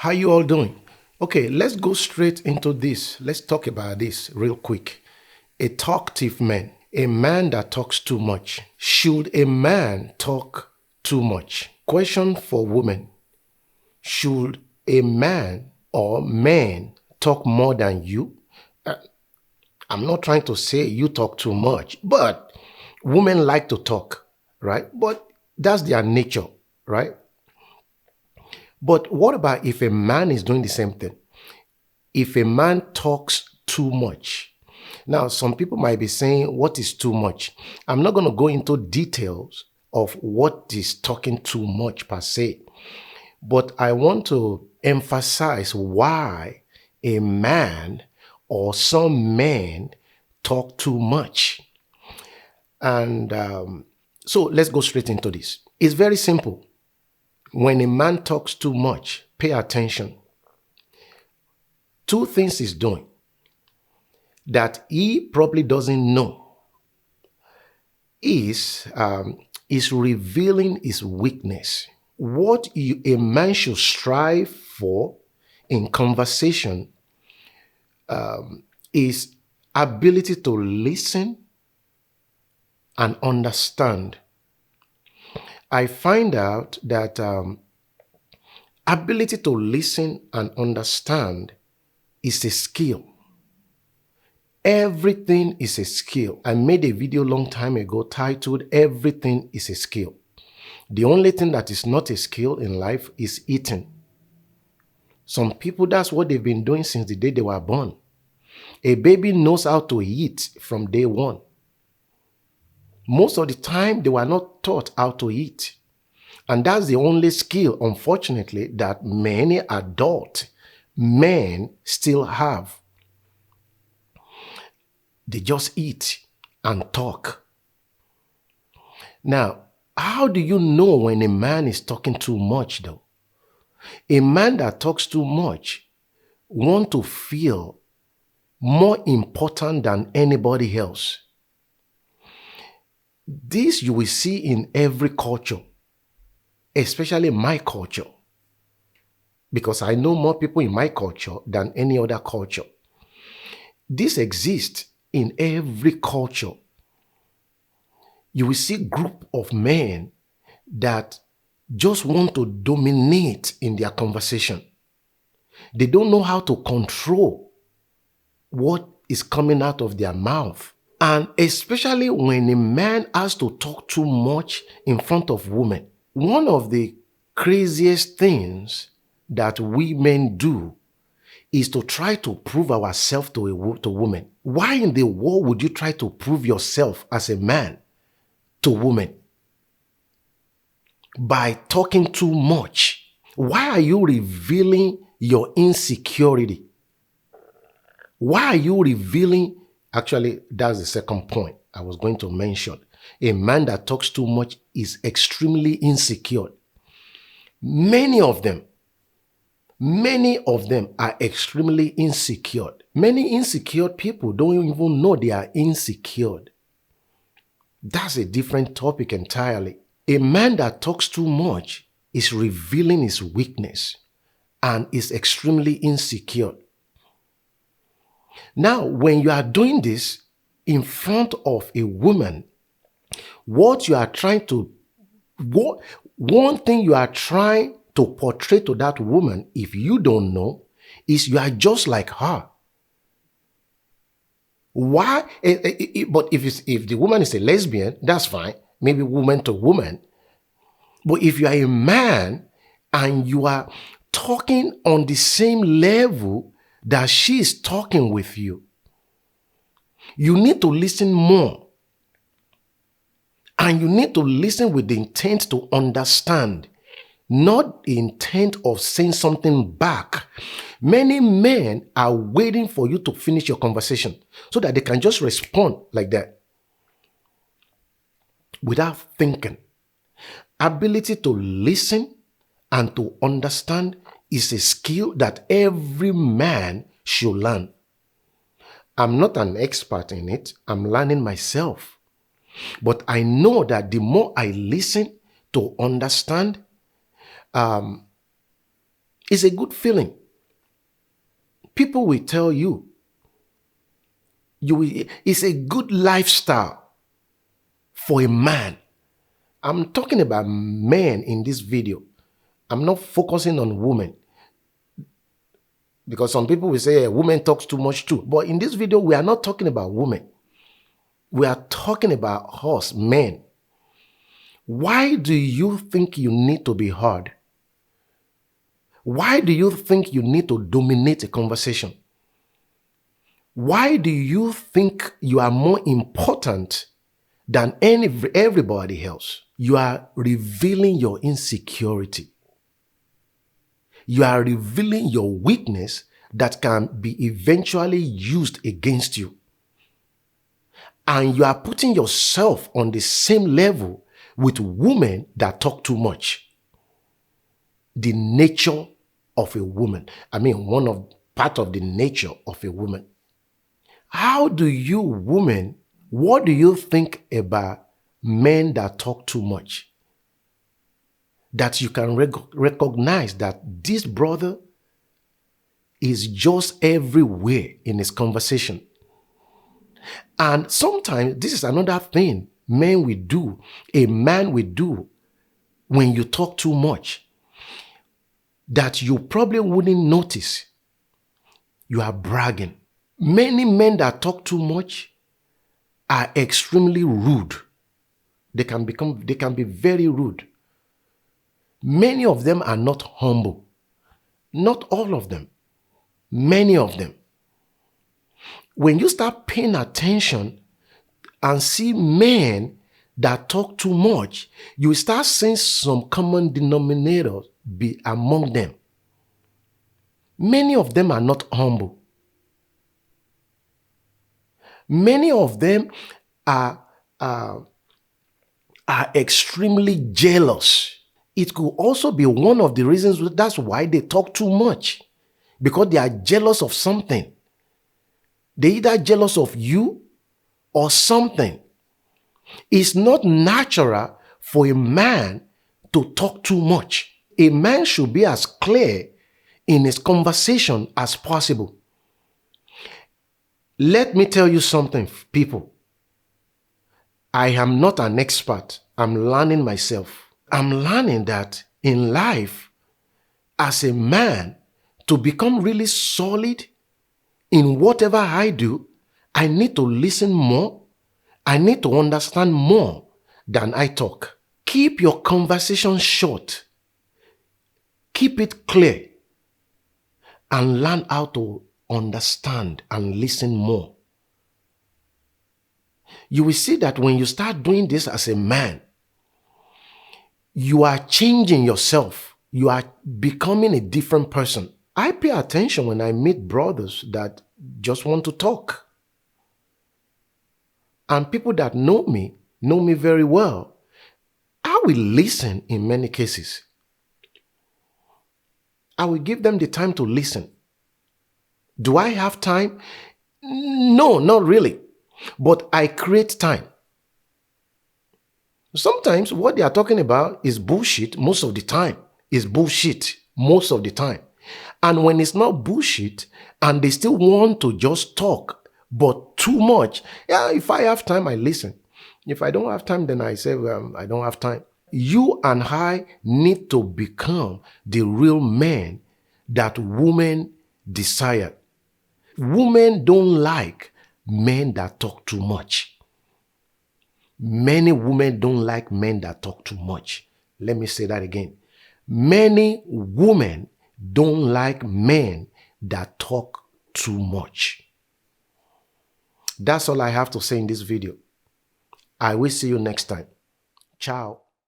How you all doing? Okay, let's go straight into this. Let's talk about this real quick. A talkative man, a man that talks too much. Should a man talk too much? Question for women. Should a man or men talk more than you? I'm not trying to say you talk too much, but women like to talk, right? But that's their nature, right? But what about if a man is doing the same thing? If a man talks too much. Now, some people might be saying, what is too much? I'm not going to go into details of what is talking too much per se, but I want to emphasize why a man or some men talk too much. And so let's go straight into this. It's very simple. When a man talks too much, pay attention. Two things he's doing that he probably doesn't know is revealing his weakness. What a man should strive for in conversation is ability to listen and understand. I find out that ability to listen and understand is a skill. Everything is a skill. I made a video a long time ago titled Everything is a Skill. The only thing that is not a skill in life is eating. Some people, that's what they've been doing since the day they were born. A baby knows how to eat from day one. Most of the time, they were not taught how to eat. And that's the only skill, unfortunately, that many adult men still have. They just eat and talk. Now, how do you know when a man is talking too much, though? A man that talks too much wants to feel more important than anybody else. This you will see in every culture, especially my culture, because I know more people in my culture than any other culture. This exists in every culture. You will see a group of men that just want to dominate in their conversation. They don't know how to control what is coming out of their mouth. And especially when a man has to talk too much in front of women. One of the craziest things that we men do is to try to prove ourselves to women. Why in the world would you try to prove yourself as a man to women? By talking too much. Why are you revealing your insecurity? Why are you revealing? Actually, that's the second point I was going to mention. A man that talks too much is extremely insecure. Many of them are extremely insecure. Many insecure people don't even know they are insecure. That's a different topic entirely. A man that talks too much is revealing his weakness and is extremely insecure. Now, when you are doing this in front of a woman, one thing you are trying to portray to that woman, if you don't know, is you are just like her. Why? But if the woman is a lesbian, that's fine. Maybe woman to woman. But if you are a man and you are talking on the same level that she is talking with you, you need to listen more. And you need to listen with the intent to understand, not the intent of saying something back. Many men are waiting for you to finish your conversation so that they can just respond like that without thinking. Ability to listen and to understand is a skill that every man should learn. I'm not an expert in it. I'm learning myself. But I know that the more I listen to understand, It's a good feeling. People will tell you, it's a good lifestyle for a man. I'm talking about men in this video. I'm not focusing on women. Because some people will say, women talks too much too. But in this video, we are not talking about women. We are talking about us, men. Why do you think you need to be heard? Why do you think you need to dominate a conversation? Why do you think you are more important than everybody else? You are revealing your insecurity. You are revealing your weakness that can be eventually used against you. And you are putting yourself on the same level with women that talk too much. The nature of a woman. Part of the nature of a woman. How do you women, what do you think about men that talk too much? That you can recognize that this brother is just everywhere in his conversation. And sometimes this is another thing men will do, a man will do when you talk too much, that you probably wouldn't notice. You are bragging. Many men that talk too much are extremely rude. They can be very rude. Many of them are not humble. Not all of them. Many of them. When you start paying attention and see men that talk too much, you start seeing some common denominators be among them. Many of them are not humble. Many of them are extremely jealous. It could also be one of the reasons that's why they talk too much, because they are jealous of something. They're either jealous of you or something. It's not natural for a man to talk too much. A man should be as clear in his conversation as possible. Let me tell you something, people. I am not an expert. I'm learning myself. I'm learning that in life, as a man, to become really solid in whatever I do, I need to listen more. I need to understand more than I talk. Keep your conversation short. Keep it clear. And learn how to understand and listen more. You will see that when you start doing this as a man, you are changing yourself. You are becoming a different person. I pay attention when I meet brothers that just want to talk. And people that know me very well. I will listen in many cases. I will give them the time to listen. Do I have time? No, not really. But I create time. Sometimes what they are talking about is bullshit most of the time. It's bullshit most of the time. And when it's not bullshit and they still want to just talk, but too much, if I have time, I listen. If I don't have time, then I say, I don't have time. You and I need to become the real men that women desire. Women don't like men that talk too much. Many women don't like men that talk too much. Let me say that again. Many women don't like men that talk too much. That's all I have to say in this video. I will see you next time. Ciao.